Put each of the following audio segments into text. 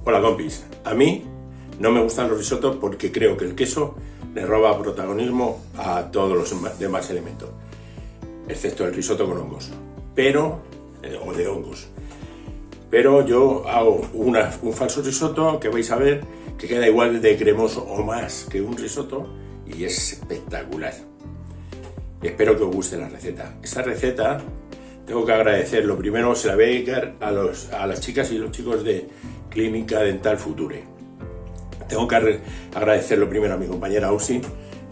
Hola compis, a mí no me gustan los risotos porque creo que el queso le roba protagonismo a todos los demás elementos, excepto el risotto con hongos, o de hongos. Pero yo hago un falso risotto que vais a ver que queda igual de cremoso o más que un risotto y es espectacular. Espero que os guste la receta. Esta receta tengo que agradecer, lo primero se la voy a dedicar a las chicas y los chicos de Clínica Dental Future. Tengo que agradecer lo primero a mi compañera Ausi,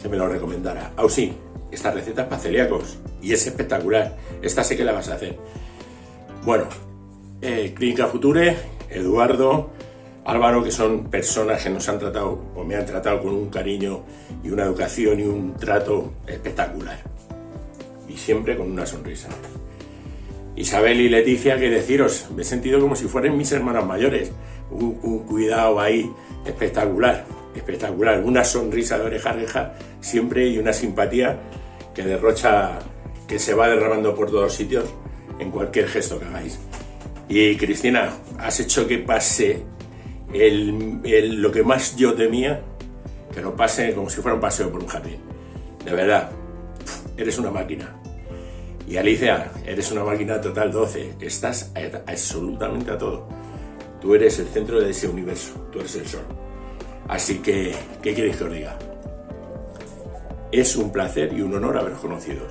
que me lo recomendara. Ausi, esta receta es para celíacos y es espectacular. Esta sé que la vas a hacer. Bueno, Clínica Future, Eduardo, Álvaro, que son personas que nos han tratado o me han tratado con un cariño y una educación y un trato espectacular. Y siempre con una sonrisa. Isabel y Leticia, que deciros, me he sentido como si fueran mis hermanas mayores. Un cuidado ahí espectacular, espectacular. Una sonrisa de oreja a oreja siempre y una simpatía que derrocha, que se va derramando por todos sitios en cualquier gesto que hagáis. Y Cristina, has hecho que pase lo que más yo temía, que lo pase como si fuera un paseo por un jardín. De verdad, eres una máquina. Y Alicia, eres una máquina total 12, estás absolutamente a todo. Tú eres el centro de ese universo, tú eres el sol. Así que, ¿qué queréis que os diga? Es un placer y un honor haberos conocido.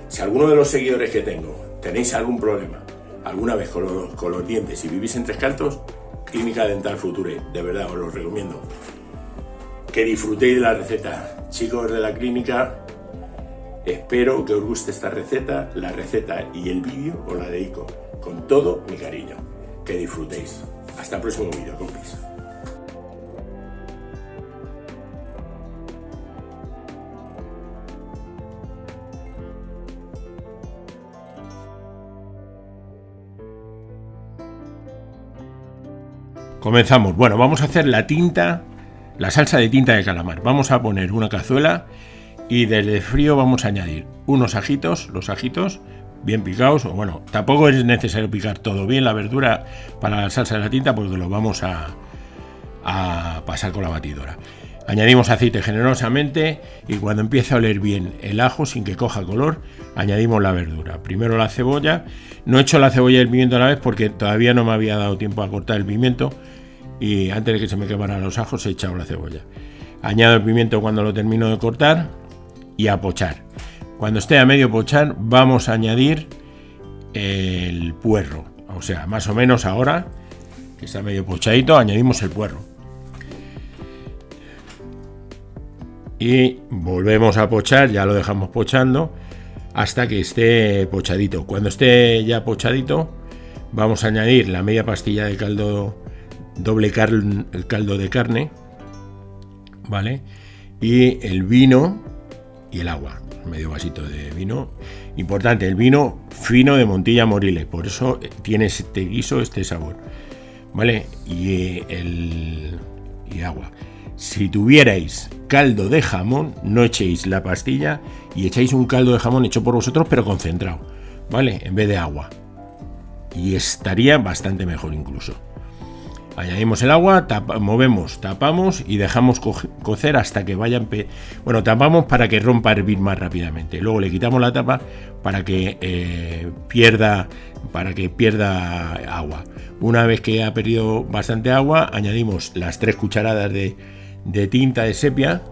Si alguno de los seguidores que tengo tenéis algún problema, alguna vez con los dientes y vivís en Tres Cantos, Clínica Dental Future, de verdad os lo recomiendo. Que disfrutéis de la receta. Chicos de la clínica, espero que os guste esta receta, la receta y el vídeo os la dedico con todo mi cariño. Que disfrutéis. Hasta el próximo vídeo, compis. Comenzamos. Bueno, vamos a hacer la salsa de tinta de calamar. Vamos a poner una cazuela y desde frío vamos a añadir unos ajitos, los ajitos bien picados, o bueno, tampoco es necesario picar todo bien la verdura para la salsa de la tinta porque lo vamos a pasar con la batidora. Añadimos aceite generosamente y cuando empiece a oler bien el ajo sin que coja color, añadimos la verdura. Primero la cebolla. No he hecho la cebolla y el pimiento a la vez porque todavía no me había dado tiempo a cortar el pimiento y antes de que se me quemaran los ajos he echado la cebolla. Añado el pimiento cuando lo termino de cortar y a pochar. Cuando esté a medio pochar vamos a añadir el puerro, o sea, más o menos ahora que está medio pochadito añadimos el puerro y volvemos a pochar, ya lo dejamos pochando hasta que esté pochadito. Cuando esté ya pochadito vamos a añadir la media pastilla de caldo, el caldo de carne, ¿vale? Y el vino y el agua. Medio vasito de vino. Importante, el vino fino de Montilla Moriles, por eso tiene este guiso, este sabor, ¿vale? Y agua. Si tuvierais caldo de jamón, no echéis la pastilla y echáis un caldo de jamón hecho por vosotros, pero concentrado, ¿vale? En vez de agua. Y estaría bastante mejor incluso. Añadimos el agua, movemos, tapamos y dejamos cocer hasta que vayan... tapamos para que rompa a hervir más rápidamente. Luego le quitamos la tapa para que pierda agua. Una vez que ha perdido bastante agua, añadimos las 3 cucharadas de tinta de sepia.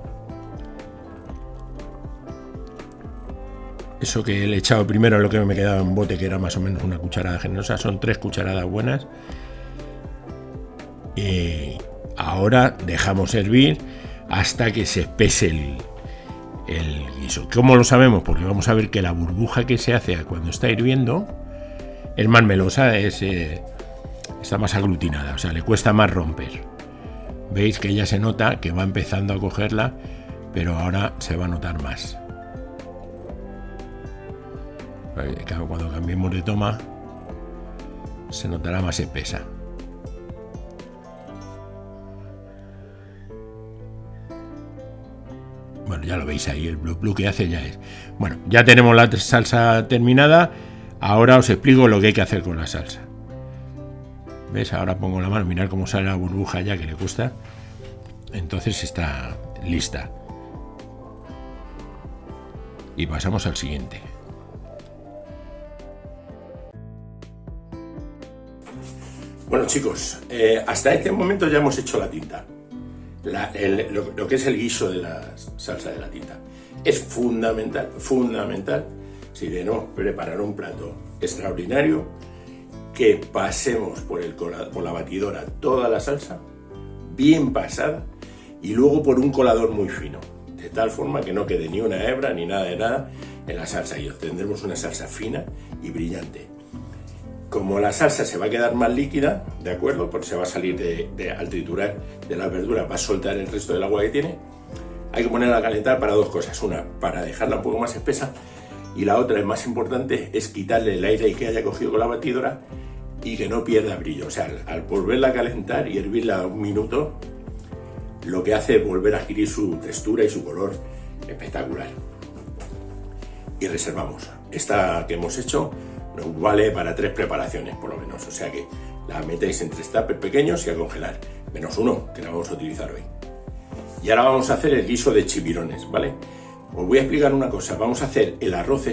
Eso que le he echado primero, lo que me quedaba en bote, que era más o menos una cucharada generosa, son 3 cucharadas buenas. Ahora dejamos hervir hasta que se espese el guiso. ¿Cómo lo sabemos? Porque vamos a ver que la burbuja que se hace cuando está hirviendo es más melosa, está más aglutinada, o sea, le cuesta más romper. Veis que ya se nota que va empezando a cogerla, pero ahora se va a notar más. Cuando cambiemos de toma se notará más espesa. Bueno, ya lo veis ahí, el blu que hace ya es. Bueno, ya tenemos la salsa terminada. Ahora os explico lo que hay que hacer con la salsa. ¿Ves? Ahora pongo la mano, mirad cómo sale la burbuja ya que le cuesta. Entonces está lista. Y pasamos al siguiente. Bueno, chicos, hasta este momento ya hemos hecho la tinta. Lo que es el guiso de la salsa de la tinta. Es fundamental, si queremos preparar un plato extraordinario, que pasemos por la batidora toda la salsa, bien pasada, y luego por un colador muy fino, de tal forma que no quede ni una hebra ni nada de nada en la salsa, y obtendremos una salsa fina y brillante. Como la salsa se va a quedar más líquida, ¿de acuerdo? Porque se va a salir al triturar de la verdura, va a soltar el resto del agua que tiene. Hay que ponerla a calentar para dos cosas: una, para dejarla un poco más espesa, y la otra, es más importante, es quitarle el aire que haya cogido con la batidora y que no pierda brillo. O sea, al volverla a calentar y hervirla un minuto, lo que hace es volver a adquirir su textura y su color espectacular. Y reservamos. Esta que hemos hecho nos vale para 3 preparaciones por lo menos, o sea que la metéis en 3 tuppers pequeños y a congelar, menos uno que la vamos a utilizar hoy. Y ahora vamos a hacer el guiso de chipirones, ¿vale? Os voy a explicar una cosa: vamos a hacer el arroz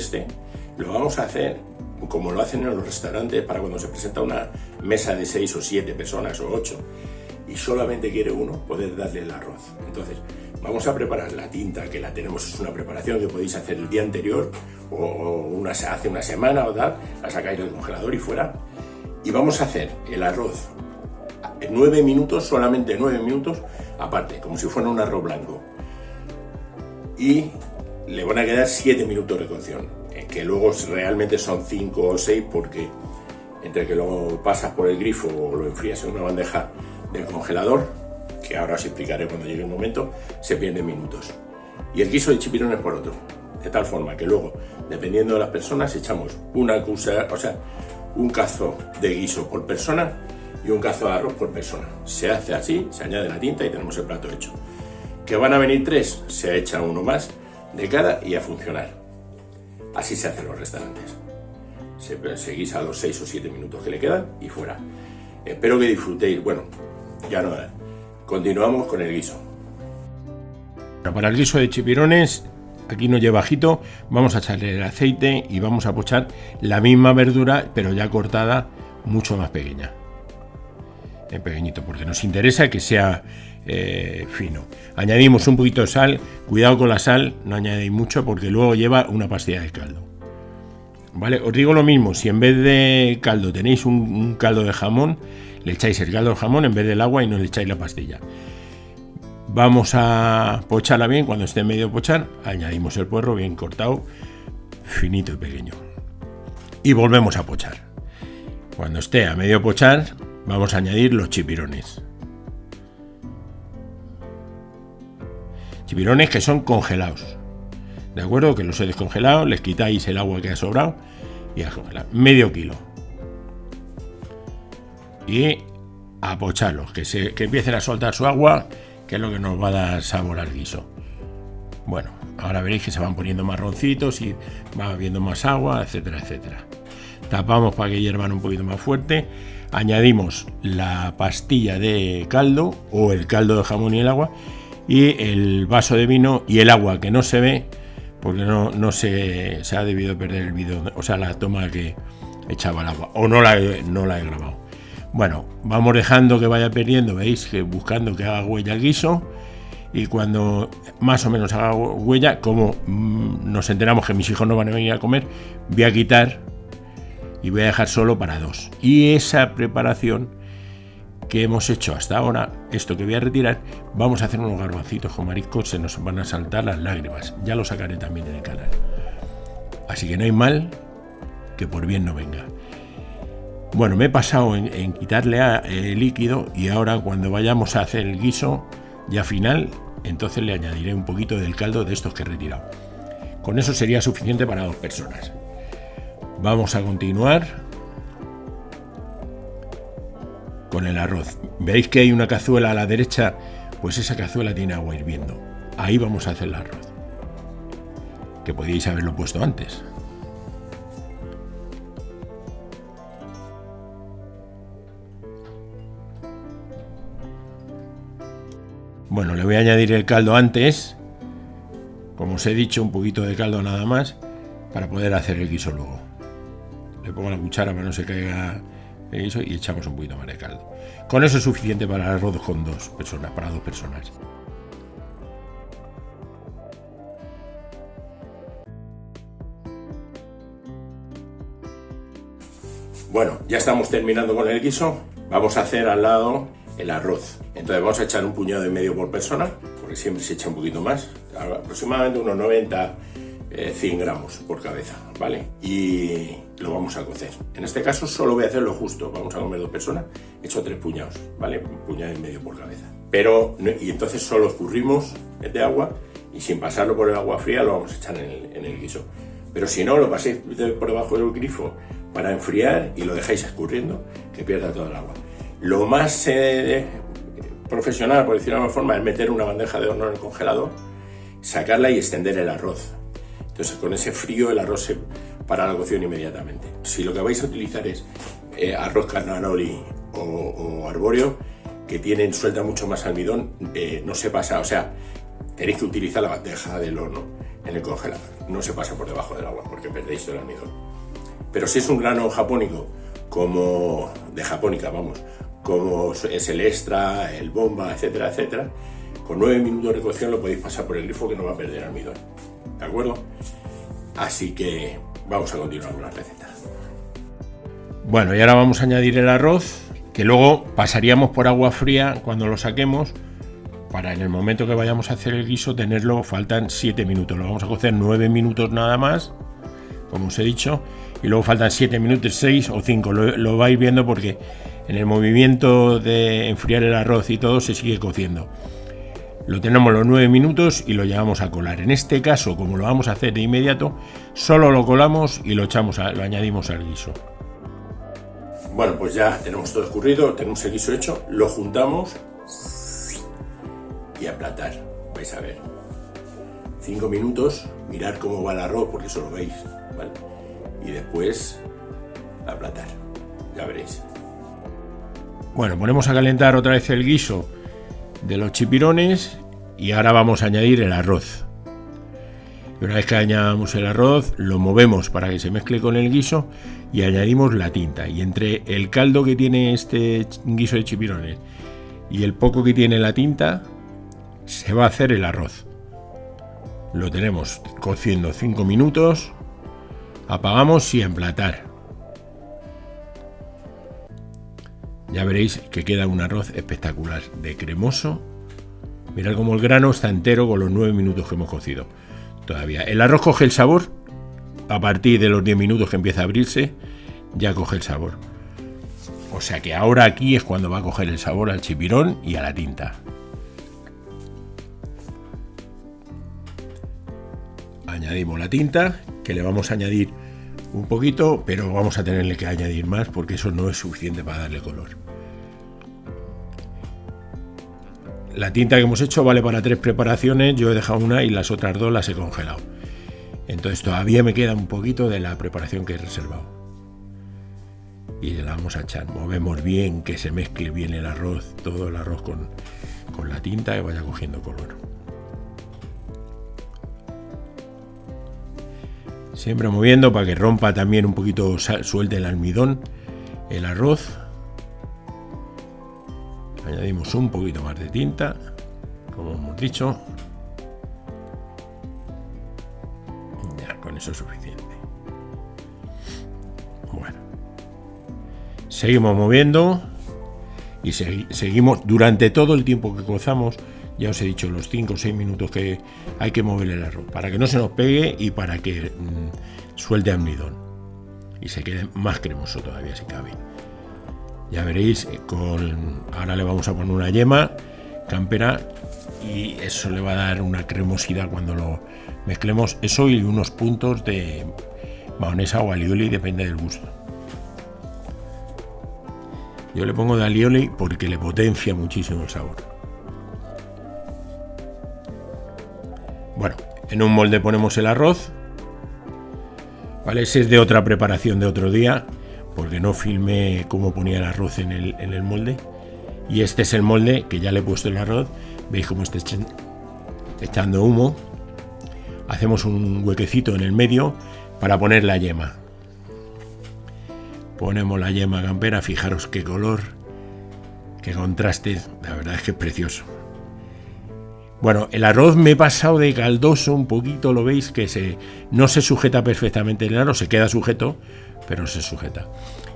lo vamos a hacer como lo hacen en los restaurantes para cuando se presenta una mesa de 6 o 7 personas o 8 y solamente quiere uno poder darle el arroz. Entonces vamos a preparar la tinta, que la tenemos, es una preparación que podéis hacer el día anterior o hace una semana o tal, la sacáis del congelador y fuera. Y vamos a hacer el arroz en 9 minutos, solamente 9 minutos, aparte, como si fuera un arroz blanco. Y le van a quedar 7 minutos de cocción, que luego realmente son 5 o 6, porque entre que lo pasas por el grifo o lo enfrías en una bandeja del congelador, que ahora os explicaré cuando llegue el momento, se pierden minutos. Y el guiso de chipirones por otro, de tal forma que luego, dependiendo de las personas, echamos un cazo de guiso por persona y un cazo de arroz por persona. Se hace así, se añade la tinta y tenemos el plato hecho. Que van a venir 3, se echa uno más de cada y a funcionar. Así se hacen los restaurantes. Se guisa los 6 o 7 minutos que le quedan y fuera. Espero que disfrutéis. Bueno, ya no. Continuamos con el guiso. Para el guiso de chipirones, aquí no lleva ajito, vamos a echarle el aceite y vamos a pochar la misma verdura, pero ya cortada mucho más pequeña. En pequeñito, porque nos interesa que sea fino. Añadimos un poquito de sal, cuidado con la sal, no añadéis mucho porque luego lleva una pastilla de caldo. Vale, os digo lo mismo: si en vez de caldo tenéis un caldo de jamón, le echáis el caldo de jamón en vez del agua y no le echáis la pastilla. Vamos a pocharla bien. Cuando esté medio pochar, añadimos el puerro bien cortado, finito y pequeño, y volvemos a pochar. Cuando esté a medio pochar, vamos a añadir los chipirones. Chipirones que son congelados, ¿de acuerdo? Que los he descongelado, les quitáis el agua que ha sobrado y a congelar. Medio kilo. Y a pocharlos, que empiecen a soltar su agua, que es lo que nos va a dar sabor al guiso. Bueno, ahora veréis que se van poniendo marroncitos y va habiendo más agua, etcétera, etcétera. Tapamos para que hiervan un poquito más fuerte. Añadimos la pastilla de caldo o el caldo de jamón y el agua, y el vaso de vino y el agua, que no se ve porque no se ha debido perder el vídeo, o sea, la toma que echaba el agua, o no la he grabado. Bueno, vamos dejando que vaya perdiendo, veis, que buscando que haga huella el guiso, y cuando más o menos haga huella, como nos enteramos que mis hijos no van a venir a comer, voy a quitar y voy a dejar solo para 2. Y esa preparación que hemos hecho hasta ahora, esto que voy a retirar, vamos a hacer unos garbancitos con mariscos, se nos van a saltar las lágrimas. Ya lo sacaré también en el canal. Así que no hay mal que por bien no venga. Bueno, me he pasado en quitarle el líquido, y ahora cuando vayamos a hacer el guiso ya final, entonces le añadiré un poquito del caldo de estos que he retirado. Con eso sería suficiente para 2 personas. Vamos a continuar con el arroz. Veis que hay una cazuela a la derecha, pues esa cazuela tiene agua hirviendo. Ahí vamos a hacer el arroz, que podíais haberlo puesto antes. Bueno, le voy a añadir el caldo antes, como os he dicho, un poquito de caldo nada más, para poder hacer el guiso luego. Le pongo la cuchara para que no se caiga el guiso y echamos un poquito más de caldo. Con eso es suficiente para el arroz con dos personas, para 2 personas. Bueno, ya estamos terminando con el guiso. Vamos a hacer al lado el arroz. Entonces vamos a echar un puñado y medio por persona, porque siempre se echa un poquito más, aproximadamente unos 90, 100 gramos por cabeza, ¿vale? Y lo vamos a cocer. En este caso solo voy a hacer lo justo, vamos a comer 2 personas, he hecho 3 puñados, ¿vale? Un puñado y medio por cabeza. Y entonces solo escurrimos de agua y sin pasarlo por el agua fría lo vamos a echar en el guiso. Pero si no, lo paséis por debajo del grifo para enfriar y lo dejáis escurriendo, que pierda todo el agua. Lo más profesional, por decirlo de alguna forma, es meter una bandeja de horno en el congelador, sacarla y extender el arroz. Entonces con ese frío el arroz se para la cocción inmediatamente. Si lo que vais a utilizar es arroz carnaroli o arbóreo, que suelta mucho más almidón, no se pasa, o sea, tenéis que utilizar la bandeja del horno en el congelador, no se pasa por debajo del agua porque perdéis todo el almidón. Pero si es un grano japónico, como de japónica, vamos, como es el extra, el bomba, etcétera, etcétera, con 9 minutos de cocción lo podéis pasar por el grifo que no va a perder almidón, ¿de acuerdo? Así que vamos a continuar con la receta. Bueno, y ahora vamos a añadir el arroz, que luego pasaríamos por agua fría cuando lo saquemos, para en el momento que vayamos a hacer el guiso tenerlo, faltan 7 minutos, lo vamos a cocer 9 minutos nada más, como os he dicho, y luego faltan 7 minutos, 6 o 5, lo vais viendo porque en el movimiento de enfriar el arroz y todo se sigue cociendo. Lo tenemos los 9 minutos y lo llevamos a colar. En este caso, como lo vamos a hacer de inmediato, solo lo colamos y lo añadimos al guiso. Bueno, pues ya tenemos todo escurrido, tenemos el guiso hecho, lo juntamos y aplatar, vais a ver. 5 minutos, mirar cómo va el arroz, porque eso lo veis, ¿vale? Y después aplatar, ya veréis. Bueno, ponemos a calentar otra vez el guiso de los chipirones y ahora vamos a añadir el arroz. Y una vez que añadamos el arroz, lo movemos para que se mezcle con el guiso y añadimos la tinta. Y entre el caldo que tiene este guiso de chipirones y el poco que tiene la tinta, se va a hacer el arroz. Lo tenemos cociendo 5 minutos, apagamos y a emplatar. Ya veréis que queda un arroz espectacular, de cremoso. Mirad cómo el grano está entero con los 9 minutos que hemos cocido. Todavía el arroz coge el sabor a partir de los 10 minutos que empieza a abrirse, ya coge el sabor. O sea que ahora aquí es cuando va a coger el sabor al chipirón y a la tinta. Añadimos la tinta, que le vamos a añadir un poquito, pero vamos a tenerle que añadir más porque eso no es suficiente para darle color. La tinta que hemos hecho vale para 3 preparaciones, yo he dejado una y las otras 2 las he congelado. Entonces todavía me queda un poquito de la preparación que he reservado. Y la vamos a echar, movemos bien, que se mezcle bien el arroz, todo el arroz con la tinta y vaya cogiendo color. Siempre moviendo para que rompa también un poquito, suelte el almidón, el arroz. Añadimos un poquito más de tinta, como hemos dicho. Ya, con eso es suficiente. Bueno. Seguimos moviendo y seguimos durante todo el tiempo que cozamos. Ya os he dicho los 5 o 6 minutos que hay que mover el arroz para que no se nos pegue y para que suelte almidón y se quede más cremoso todavía si cabe. Ya veréis, ahora le vamos a poner una yema campera y eso le va a dar una cremosidad cuando lo mezclemos. Eso y unos puntos de mayonesa o alioli, depende del gusto. Yo le pongo de alioli porque le potencia muchísimo el sabor. Bueno, en un molde ponemos el arroz. Vale, ese es de otra preparación de otro día, porque no filmé cómo ponía el arroz en el molde. Y este es el molde que ya le he puesto el arroz veis cómo está echando humo. Hacemos un huequecito en el medio para poner la yema. Ponemos la yema campera, fijaros qué color, qué contraste, la verdad es que es precioso. Bueno, el arroz me he pasado de caldoso un poquito, lo veis que no se sujeta perfectamente el arroz, se queda sujeto, pero se sujeta.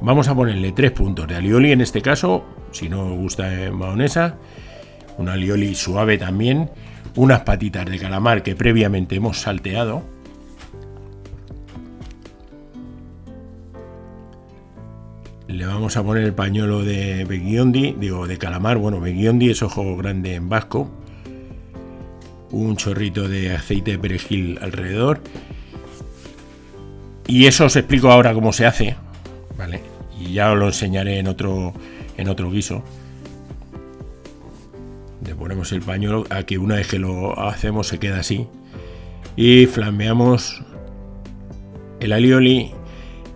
Vamos a ponerle 3 puntos de alioli en este caso, si no os gusta mahonesa, un alioli suave también, unas patitas de calamar que previamente hemos salteado, le vamos a poner el pañuelo de beguiondi, digo de calamar, bueno, beguiondi es ojo grande en vasco, un chorrito de aceite de perejil alrededor, y eso os explico ahora cómo se hace, ¿vale? Y ya os lo enseñaré en otro guiso. Le ponemos el pañuelo, aquí una vez que lo hacemos se queda así, y flameamos el alioli,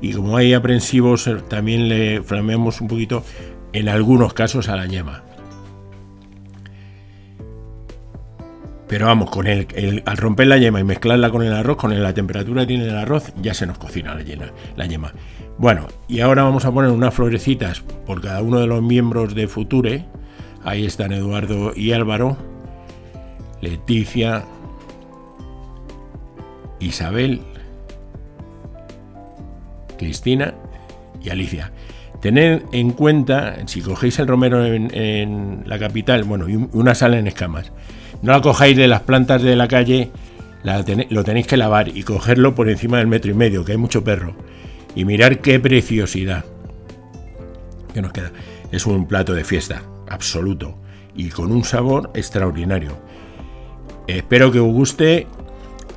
y como hay aprensivos también le flameamos un poquito en algunos casos a la yema. Pero vamos, al romper la yema y mezclarla con el arroz, con la temperatura que tiene el arroz, ya se nos cocina la yema. Bueno, y ahora vamos a poner unas florecitas por cada uno de los miembros de Future. Ahí están Eduardo y Álvaro, Leticia, Isabel, Cristina y Alicia. Tened en cuenta, si cogéis el romero en la capital, bueno, y una sal en escamas, no la cojáis de las plantas de la calle, lo tenéis que lavar y cogerlo por encima del 1,5 metros, que hay mucho perro. Y mirar qué preciosidad que nos queda. Es un plato de fiesta, absoluto, y con un sabor extraordinario. Espero que os guste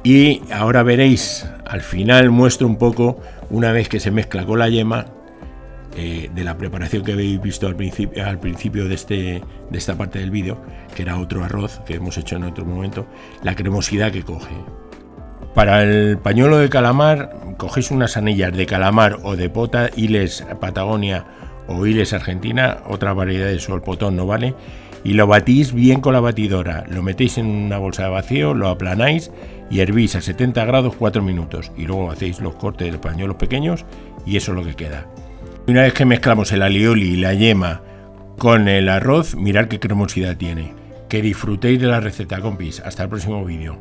y ahora veréis, al final muestro un poco, una vez que se mezcla con la yema, de la preparación que habéis visto al principio de esta parte del vídeo, que era otro arroz que hemos hecho en otro momento, la cremosidad que coge. Para el pañuelo de calamar, cogéis unas anillas de calamar o de pota, Iles Patagonia o Iles Argentina, otras variedades o el potón no vale, y lo batís bien con la batidora, lo metéis en una bolsa de vacío, lo aplanáis y hervís a 70 grados 4 minutos, y luego hacéis los cortes de pañuelos pequeños y eso es lo que queda. Una vez que mezclamos el alioli y la yema con el arroz, mirad qué cremosidad tiene. Que disfrutéis de la receta, compis. Hasta el próximo vídeo.